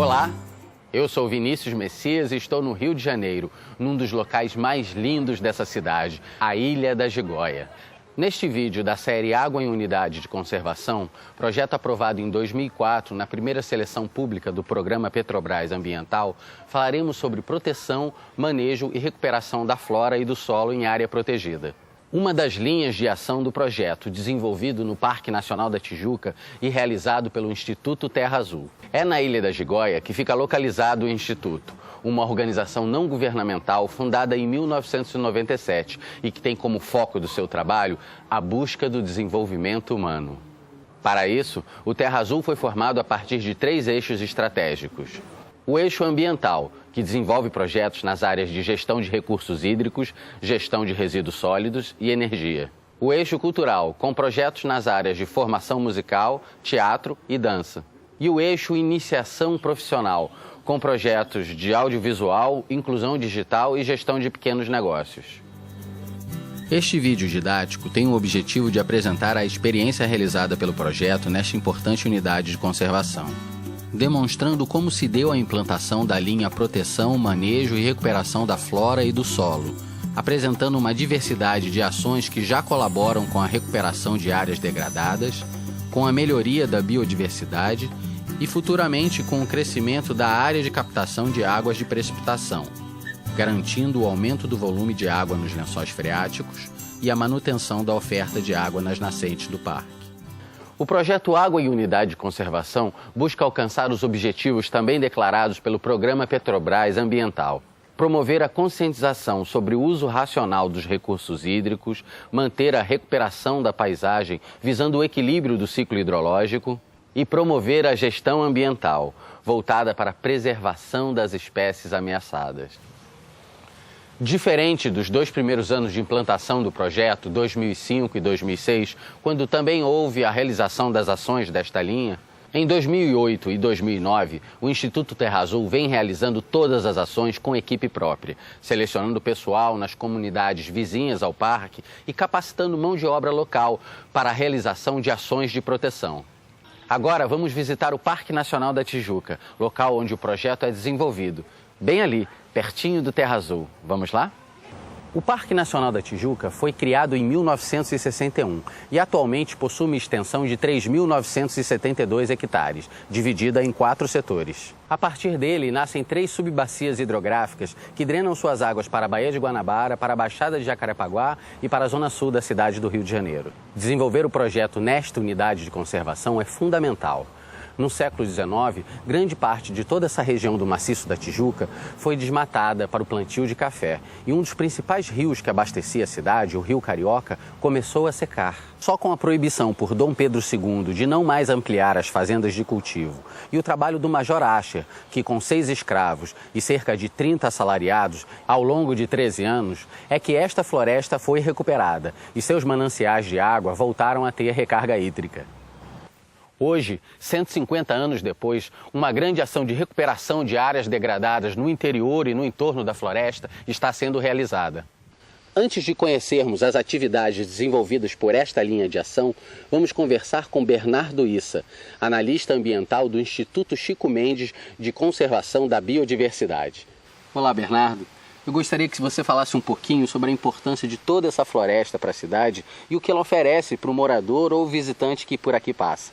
Olá, eu sou Vinícius Messias e estou no Rio de Janeiro, num dos locais mais lindos dessa cidade, a Ilha da Gigoia. Neste vídeo da série Água em Unidade de Conservação, projeto aprovado em 2004 na primeira seleção pública do programa Petrobras Ambiental, falaremos sobre proteção, manejo e recuperação da flora e do solo em área protegida. Uma das linhas de ação do projeto, desenvolvido no Parque Nacional da Tijuca e realizado pelo Instituto Terra Azul. É na Ilha da Gigoia que fica localizado o Instituto, uma organização não governamental fundada em 1997 e que tem como foco do seu trabalho a busca do desenvolvimento humano. Para isso, o Terra Azul foi formado a partir de 3 eixos estratégicos. O eixo ambiental, que desenvolve projetos nas áreas de gestão de recursos hídricos, gestão de resíduos sólidos e energia. O eixo cultural, com projetos nas áreas de formação musical, teatro e dança. E o eixo iniciação profissional, com projetos de audiovisual, inclusão digital e gestão de pequenos negócios. Este vídeo didático tem o objetivo de apresentar a experiência realizada pelo projeto nesta importante unidade de conservação, demonstrando como se deu a implantação da linha Proteção, Manejo e Recuperação da Flora e do Solo, apresentando uma diversidade de ações que já colaboram com a recuperação de áreas degradadas, com a melhoria da biodiversidade e futuramente com o crescimento da área de captação de águas de precipitação, garantindo o aumento do volume de água nos lençóis freáticos e a manutenção da oferta de água nas nascentes do parque. O projeto Água em Unidade de Conservação busca alcançar os objetivos também declarados pelo Programa Petrobras Ambiental. Promover a conscientização sobre o uso racional dos recursos hídricos, manter a recuperação da paisagem visando o equilíbrio do ciclo hidrológico e promover a gestão ambiental, voltada para a preservação das espécies ameaçadas. Diferente dos 2 primeiros anos de implantação do projeto, 2005 e 2006, quando também houve a realização das ações desta linha, em 2008 e 2009, o Instituto Terra Azul vem realizando todas as ações com equipe própria, selecionando pessoal nas comunidades vizinhas ao parque e capacitando mão de obra local para a realização de ações de proteção. Agora vamos visitar o Parque Nacional da Tijuca, local onde o projeto é desenvolvido, bem ali, pertinho do Terra Azul. Vamos lá? O Parque Nacional da Tijuca foi criado em 1961 e atualmente possui uma extensão de 3.972 hectares, dividida em 4 setores. A partir dele, nascem 3 subbacias hidrográficas que drenam suas águas para a Baía de Guanabara, para a Baixada de Jacarepaguá e para a zona sul da cidade do Rio de Janeiro. Desenvolver o projeto nesta unidade de conservação é fundamental. No século XIX, grande parte de toda essa região do maciço da Tijuca foi desmatada para o plantio de café e um dos principais rios que abastecia a cidade, o Rio Carioca, começou a secar. Só com a proibição por Dom Pedro II de não mais ampliar as fazendas de cultivo e o trabalho do Major Asher, que com 6 escravos e cerca de 30 assalariados ao longo de 13 anos, é que esta floresta foi recuperada e seus mananciais de água voltaram a ter recarga hídrica. Hoje, 150 anos depois, uma grande ação de recuperação de áreas degradadas no interior e no entorno da floresta está sendo realizada. Antes de conhecermos as atividades desenvolvidas por esta linha de ação, vamos conversar com Bernardo Issa, analista ambiental do Instituto Chico Mendes de Conservação da Biodiversidade. Olá, Bernardo. Eu gostaria que você falasse um pouquinho sobre a importância de toda essa floresta para a cidade e o que ela oferece para o morador ou visitante que por aqui passa.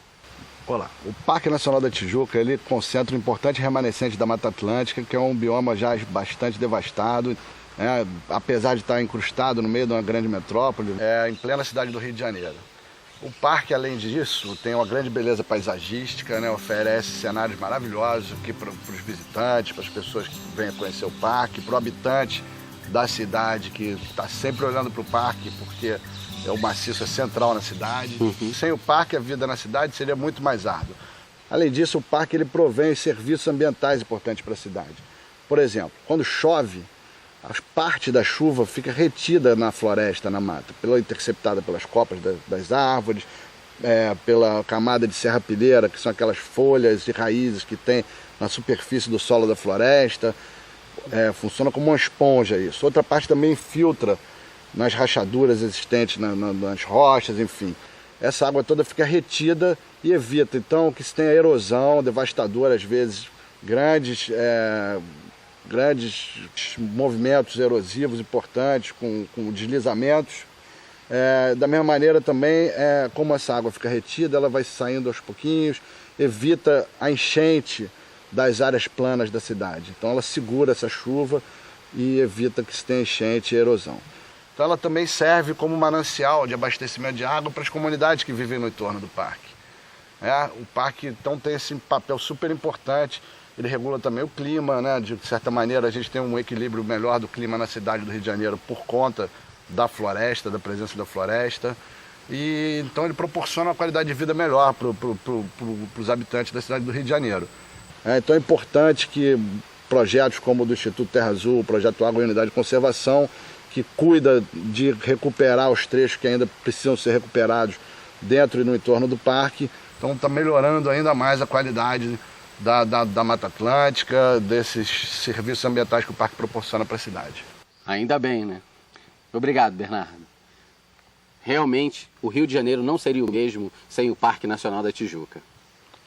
Olá, o Parque Nacional da Tijuca ele concentra um importante remanescente da Mata Atlântica, que é um bioma já bastante devastado, né, apesar de estar incrustado no meio de uma grande metrópole, em plena cidade do Rio de Janeiro. O parque, além disso, tem uma grande beleza paisagística, né, oferece cenários maravilhosos aqui para os visitantes, para as pessoas que venham conhecer o parque, para o habitante da cidade que está sempre olhando para o parque, porque o maciço é central na cidade. Sem o parque, a vida na cidade seria muito mais árdua. Além disso, o parque ele provém serviços ambientais importantes para a cidade. Por exemplo, quando chove, a parte da chuva fica retida na floresta, na mata, interceptada pelas copas das árvores, pela camada de serrapilheira, que são aquelas folhas e raízes que tem na superfície do solo da floresta. Funciona como uma esponja isso. Outra parte também filtra nas rachaduras existentes nas rochas, enfim. Essa água toda fica retida e evita, então, que se tenha erosão devastadora, às vezes, grandes movimentos erosivos importantes, com deslizamentos. Da mesma maneira também, como essa água fica retida, ela vai saindo aos pouquinhos, evita a enchente das áreas planas da cidade. Então ela segura essa chuva e evita que se tenha enchente e erosão. Então ela também serve como manancial de abastecimento de água para as comunidades que vivem no entorno do parque. O parque então tem esse papel super importante, ele regula também o clima, né? De certa maneira a gente tem um equilíbrio melhor do clima na cidade do Rio de Janeiro por conta da floresta, da presença da floresta. E então ele proporciona uma qualidade de vida melhor para os habitantes da cidade do Rio de Janeiro. Então é importante que projetos como o do Instituto Terra Azul, o projeto Água e Unidade de Conservação, que cuida de recuperar os trechos que ainda precisam ser recuperados dentro e no entorno do parque, então está melhorando ainda mais a qualidade da Mata Atlântica, desses serviços ambientais que o parque proporciona para a cidade. Ainda bem, né? Obrigado, Bernardo. Realmente, o Rio de Janeiro não seria o mesmo sem o Parque Nacional da Tijuca.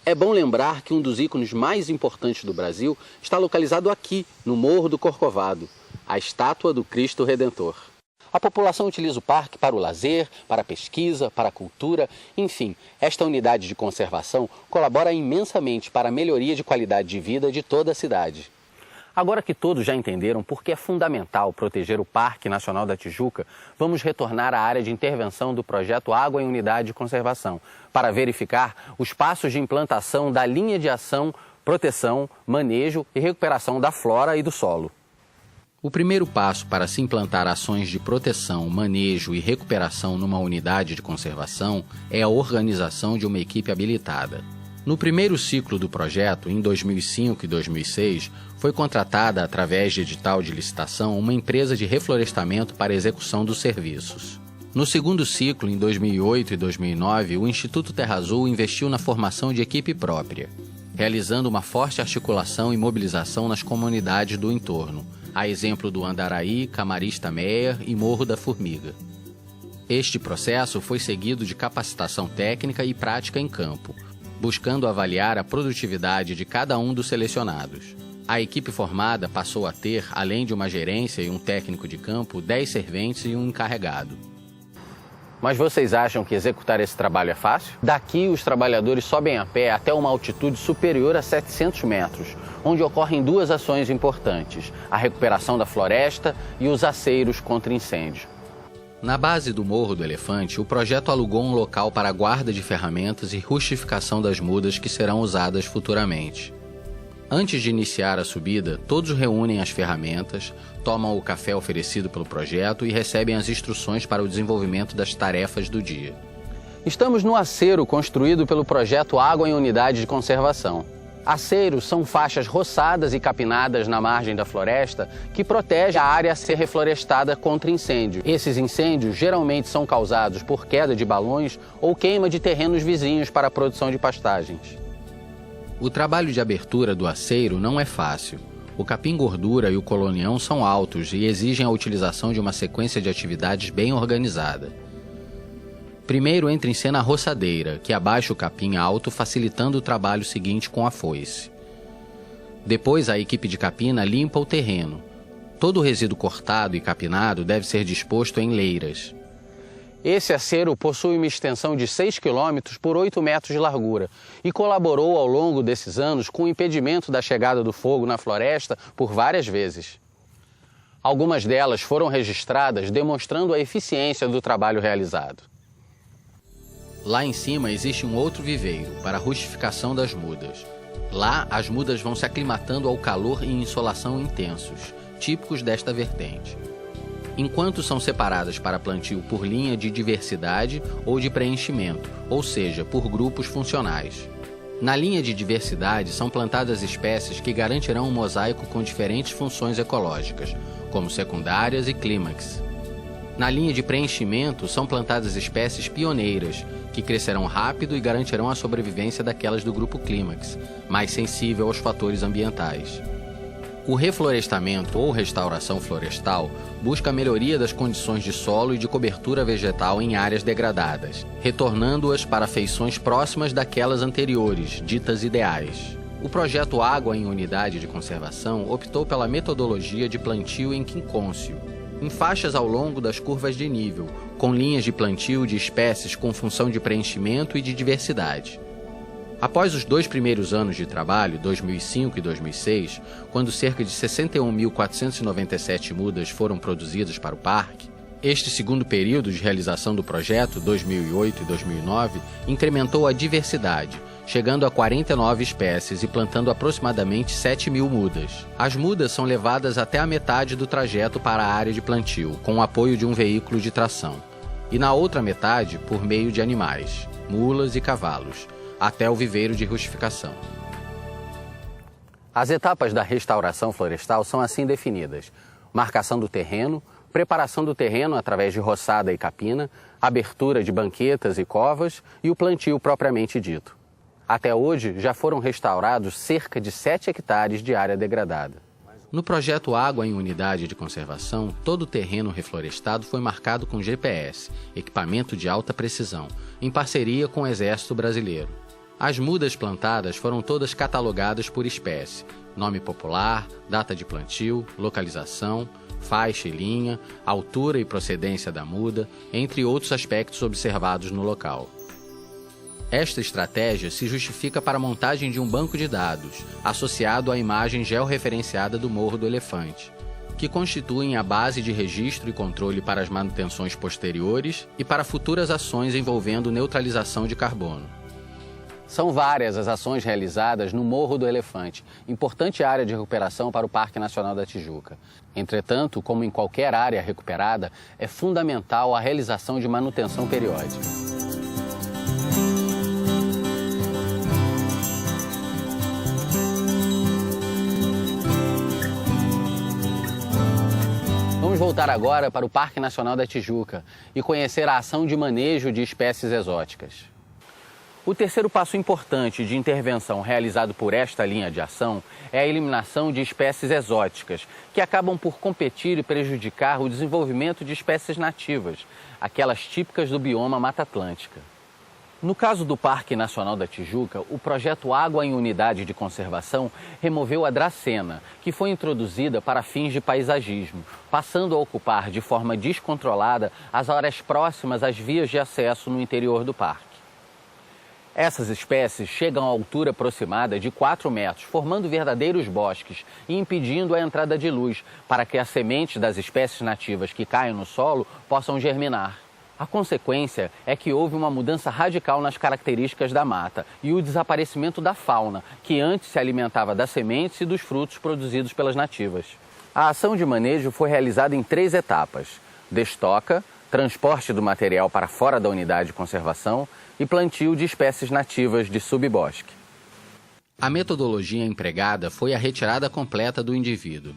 É bom lembrar que um dos ícones mais importantes do Brasil está localizado aqui, no Morro do Corcovado, a estátua do Cristo Redentor. A população utiliza o parque para o lazer, para a pesquisa, para a cultura, enfim, esta unidade de conservação colabora imensamente para a melhoria de qualidade de vida de toda a cidade. Agora que todos já entenderam por que é fundamental proteger o Parque Nacional da Tijuca, vamos retornar à área de intervenção do projeto Água em Unidade de Conservação, para verificar os passos de implantação da linha de ação, proteção, manejo e recuperação da flora e do solo. O primeiro passo para se implantar ações de proteção, manejo e recuperação numa unidade de conservação é a organização de uma equipe habilitada. No primeiro ciclo do projeto, em 2005 e 2006, foi contratada, através de edital de licitação, uma empresa de reflorestamento para execução dos serviços. No segundo ciclo, em 2008 e 2009, o Instituto Terra Azul investiu na formação de equipe própria, realizando uma forte articulação e mobilização nas comunidades do entorno, a exemplo do Andaraí, Camarista Meyer e Morro da Formiga. Este processo foi seguido de capacitação técnica e prática em campo, buscando avaliar a produtividade de cada um dos selecionados. A equipe formada passou a ter, além de uma gerência e um técnico de campo, 10 serventes e um encarregado. Mas vocês acham que executar esse trabalho é fácil? Daqui, os trabalhadores sobem a pé até uma altitude superior a 700 metros, onde ocorrem duas ações importantes: a recuperação da floresta e os aceiros contra incêndio. Na base do Morro do Elefante, o projeto alugou um local para a guarda de ferramentas e rustificação das mudas que serão usadas futuramente. Antes de iniciar a subida, todos reúnem as ferramentas, tomam o café oferecido pelo projeto e recebem as instruções para o desenvolvimento das tarefas do dia. Estamos no aceiro construído pelo projeto Água em Unidade de Conservação. Aceiros são faixas roçadas e capinadas na margem da floresta que protege a área a ser reflorestada contra incêndio. Esses incêndios geralmente são causados por queda de balões ou queima de terrenos vizinhos para a produção de pastagens. O trabalho de abertura do aceiro não é fácil. O capim-gordura e o colonião são altos e exigem a utilização de uma sequência de atividades bem organizada. Primeiro entra em cena a roçadeira, que abaixa o capim alto, facilitando o trabalho seguinte com a foice. Depois, a equipe de capina limpa o terreno. Todo o resíduo cortado e capinado deve ser disposto em leiras. Esse aceiro possui uma extensão de 6 km por 8 metros de largura e colaborou ao longo desses anos com o impedimento da chegada do fogo na floresta por várias vezes. Algumas delas foram registradas, demonstrando a eficiência do trabalho realizado. Lá em cima existe um outro viveiro para a rustificação das mudas. Lá, as mudas vão se aclimatando ao calor e insolação intensos, típicos desta vertente. Enquanto são separadas para plantio por linha de diversidade ou de preenchimento, ou seja, por grupos funcionais. Na linha de diversidade são plantadas espécies que garantirão um mosaico com diferentes funções ecológicas, como secundárias e clímax. Na linha de preenchimento são plantadas espécies pioneiras, que crescerão rápido e garantirão a sobrevivência daquelas do grupo clímax, mais sensível aos fatores ambientais. O reflorestamento ou restauração florestal busca a melhoria das condições de solo e de cobertura vegetal em áreas degradadas, retornando-as para feições próximas daquelas anteriores, ditas ideais. O projeto Água em Unidade de Conservação optou pela metodologia de plantio em quincôncio, em faixas ao longo das curvas de nível, com linhas de plantio de espécies com função de preenchimento e de diversidade. Após os 2 primeiros anos de trabalho, 2005 e 2006, quando cerca de 61.497 mudas foram produzidas para o parque, este segundo período de realização do projeto, 2008 e 2009, incrementou a diversidade, chegando a 49 espécies e plantando aproximadamente 7.000 mudas. As mudas são levadas até a metade do trajeto para a área de plantio, com o apoio de um veículo de tração, e na outra metade por meio de animais, mulas e cavalos, até o viveiro de rustificação. As etapas da restauração florestal são assim definidas: marcação do terreno, preparação do terreno através de roçada e capina, abertura de banquetas e covas e o plantio propriamente dito. Até hoje, já foram restaurados cerca de 7 hectares de área degradada. No projeto Água em Unidade de Conservação, todo o terreno reflorestado foi marcado com GPS, equipamento de alta precisão, em parceria com o Exército Brasileiro. As mudas plantadas foram todas catalogadas por espécie, nome popular, data de plantio, localização, faixa e linha, altura e procedência da muda, entre outros aspectos observados no local. Esta estratégia se justifica para a montagem de um banco de dados, associado à imagem georreferenciada do Morro do Elefante, que constituem a base de registro e controle para as manutenções posteriores e para futuras ações envolvendo neutralização de carbono. São várias as ações realizadas no Morro do Elefante, importante área de recuperação para o Parque Nacional da Tijuca. Entretanto, como em qualquer área recuperada, é fundamental a realização de manutenção periódica. Vamos voltar agora para o Parque Nacional da Tijuca e conhecer a ação de manejo de espécies exóticas. O terceiro passo importante de intervenção realizado por esta linha de ação é a eliminação de espécies exóticas, que acabam por competir e prejudicar o desenvolvimento de espécies nativas, aquelas típicas do bioma Mata Atlântica. No caso do Parque Nacional da Tijuca, o projeto Água em Unidade de Conservação removeu a dracena, que foi introduzida para fins de paisagismo, passando a ocupar de forma descontrolada as áreas próximas às vias de acesso no interior do parque. Essas espécies chegam a altura aproximada de 4 metros, formando verdadeiros bosques e impedindo a entrada de luz, para que as sementes das espécies nativas que caem no solo possam germinar. A consequência é que houve uma mudança radical nas características da mata e o desaparecimento da fauna, que antes se alimentava das sementes e dos frutos produzidos pelas nativas. A ação de manejo foi realizada em 3 etapas: destoca, transporte do material para fora da unidade de conservação e plantio de espécies nativas de subbosque. A metodologia empregada foi a retirada completa do indivíduo,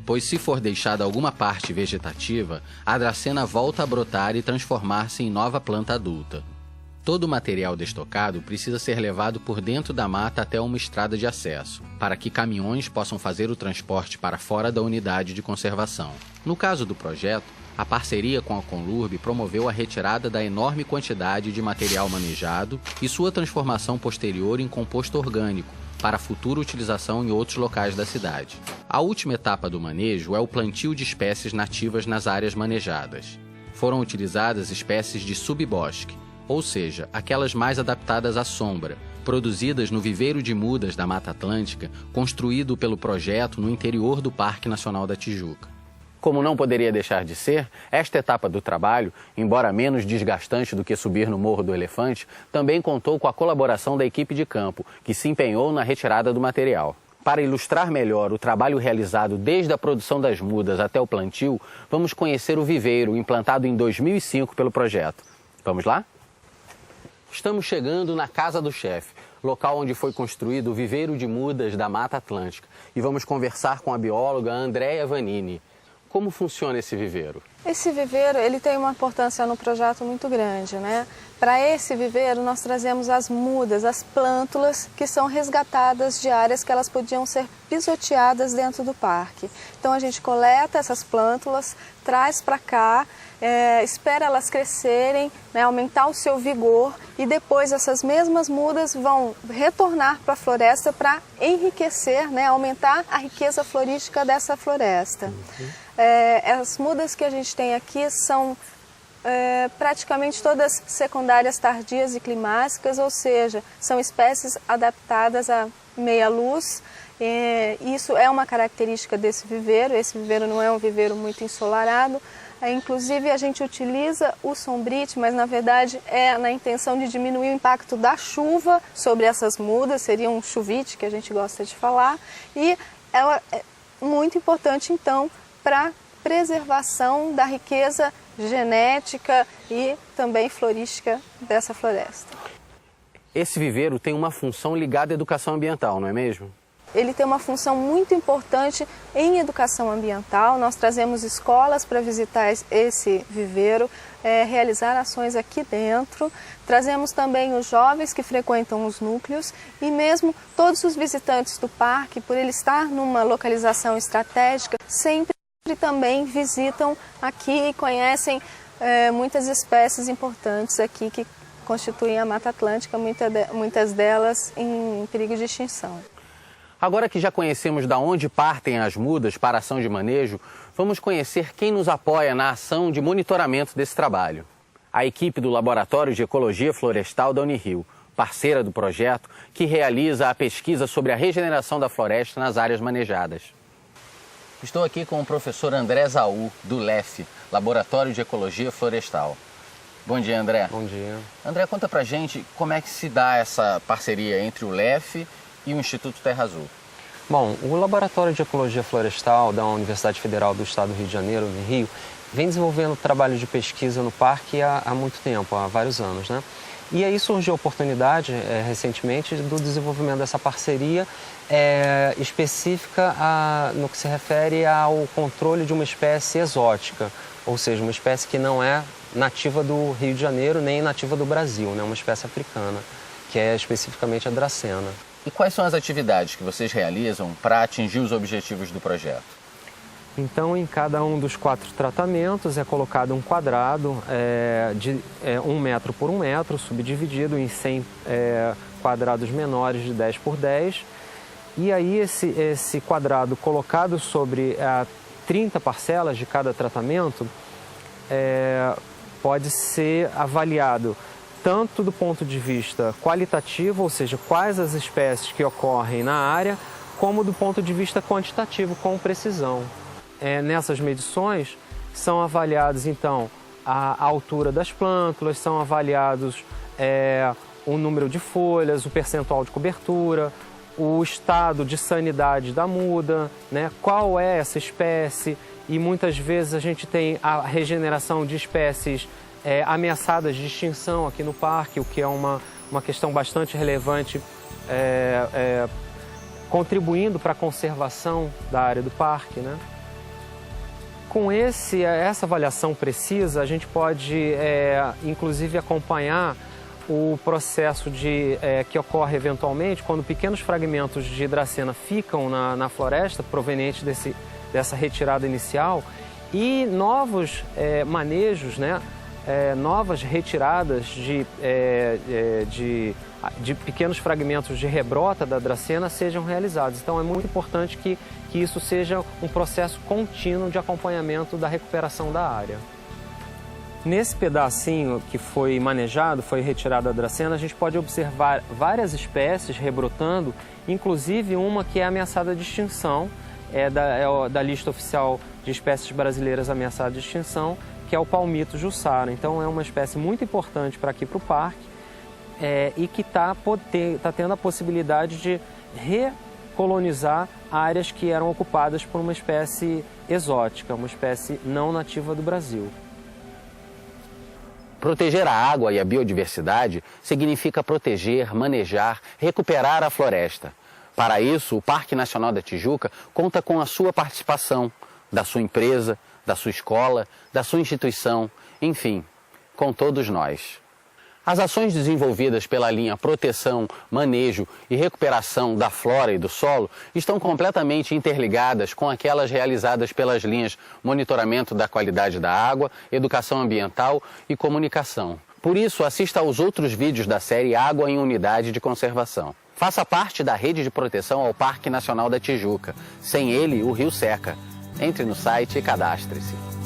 pois se for deixada alguma parte vegetativa, a dracena volta a brotar e transformar-se em nova planta adulta. Todo o material destocado precisa ser levado por dentro da mata até uma estrada de acesso, para que caminhões possam fazer o transporte para fora da unidade de conservação. No caso do projeto, a parceria com a Conlurb promoveu a retirada da enorme quantidade de material manejado e sua transformação posterior em composto orgânico, para futura utilização em outros locais da cidade. A última etapa do manejo é o plantio de espécies nativas nas áreas manejadas. Foram utilizadas espécies de subbosque, ou seja, aquelas mais adaptadas à sombra, produzidas no viveiro de mudas da Mata Atlântica, construído pelo projeto no interior do Parque Nacional da Tijuca. Como não poderia deixar de ser, esta etapa do trabalho, embora menos desgastante do que subir no Morro do Elefante, também contou com a colaboração da equipe de campo, que se empenhou na retirada do material. Para ilustrar melhor o trabalho realizado desde a produção das mudas até o plantio, vamos conhecer o viveiro implantado em 2005 pelo projeto. Vamos lá? Estamos chegando na Casa do Chefe, local onde foi construído o viveiro de mudas da Mata Atlântica, e vamos conversar com a bióloga Andréia Vanini. Como funciona esse viveiro? Esse viveiro, ele tem uma importância no projeto muito grande, né? Para esse viveiro, nós trazemos as mudas, as plântulas que são resgatadas de áreas que elas podiam ser pisoteadas dentro do parque. Então a gente coleta essas plântulas, traz para cá, espera elas crescerem, né, aumentar o seu vigor e depois essas mesmas mudas vão retornar para a floresta para enriquecer, né, aumentar a riqueza florística dessa floresta. As mudas que a gente tem aqui são praticamente todas secundárias tardias e climáticas, ou seja, são espécies adaptadas à meia luz. Isso é uma característica desse viveiro. Esse viveiro não é um viveiro muito ensolarado. Inclusive a gente utiliza o sombrite, mas na verdade é na intenção de diminuir o impacto da chuva sobre essas mudas, seria um chuvite que a gente gosta de falar, e ela é muito importante então para a preservação da riqueza genética e também florística dessa floresta. Esse viveiro tem uma função ligada à educação ambiental, não é mesmo? Ele tem uma função muito importante em educação ambiental. Nós trazemos escolas para visitar esse viveiro, realizar ações aqui dentro. Trazemos também os jovens que frequentam os núcleos e mesmo todos os visitantes do parque, por ele estar numa localização estratégica, sempre também visitam aqui e conhecem muitas espécies importantes aqui que constituem a Mata Atlântica, muitas delas em perigo de extinção. Agora que já conhecemos de onde partem as mudas para a ação de manejo, vamos conhecer quem nos apoia na ação de monitoramento desse trabalho. A equipe do Laboratório de Ecologia Florestal da Unirio, parceira do projeto, que realiza a pesquisa sobre a regeneração da floresta nas áreas manejadas. Estou aqui com o professor André Zaú, do LEF, Laboratório de Ecologia Florestal. Bom dia, André. Bom dia. André, conta pra gente como é que se dá essa parceria entre o LEF e o Instituto Terra Azul. Bom, o Laboratório de Ecologia Florestal da Universidade Federal do Estado do Rio de Janeiro, no Rio, vem desenvolvendo trabalho de pesquisa no parque há muito tempo, há vários anos, né? E aí surgiu a oportunidade, recentemente, do desenvolvimento dessa parceria específica no que se refere ao controle de uma espécie exótica, ou seja, uma espécie que não é nativa do Rio de Janeiro nem nativa do Brasil, né? Uma espécie africana, que é especificamente a dracena. E quais são as atividades que vocês realizam para atingir os objetivos do projeto? Então, em cada um dos 4 tratamentos é colocado um quadrado de 1 metro por 1 metro, subdividido em 100 quadrados menores de 10 por 10. E aí esse quadrado colocado sobre 30 parcelas de cada tratamento pode ser avaliado tanto do ponto de vista qualitativo, ou seja, quais as espécies que ocorrem na área, como do ponto de vista quantitativo, com precisão. Nessas medições são avaliados, então, a altura das plântulas, são avaliados o número de folhas, o percentual de cobertura, o estado de sanidade da muda, né? Qual é essa espécie, e muitas vezes a gente tem a regeneração de espécies ameaçadas de extinção aqui no parque, o que é uma questão bastante relevante, contribuindo para a conservação da área do parque, né? Com essa avaliação precisa, a gente pode, inclusive, acompanhar o processo que ocorre eventualmente quando pequenos fragmentos de dracena ficam na floresta, provenientes dessa retirada inicial, e novos manejos, né? Novas retiradas de pequenos fragmentos de rebrota da dracena sejam realizados. Então é muito importante que isso seja um processo contínuo de acompanhamento da recuperação da área. Nesse pedacinho que foi manejado, foi retirada a dracena, a gente pode observar várias espécies rebrotando, inclusive uma que é ameaçada de extinção, da lista oficial de espécies brasileiras ameaçadas de extinção, que é o palmito jussara. Então é uma espécie muito importante para aqui para o parque e que está tendo a possibilidade de recolonizar áreas que eram ocupadas por uma espécie exótica, uma espécie não nativa do Brasil. Proteger a água e a biodiversidade significa proteger, manejar, recuperar a floresta. Para isso, o Parque Nacional da Tijuca conta com a sua participação, da sua empresa, da sua escola, da sua instituição, enfim, com todos nós. As ações desenvolvidas pela linha Proteção, Manejo e Recuperação da Flora e do Solo estão completamente interligadas com aquelas realizadas pelas linhas Monitoramento da Qualidade da Água, Educação Ambiental e Comunicação. Por isso, assista aos outros vídeos da série Água em Unidade de Conservação. Faça parte da rede de proteção ao Parque Nacional da Tijuca. Sem ele, o rio seca. Entre no site e cadastre-se.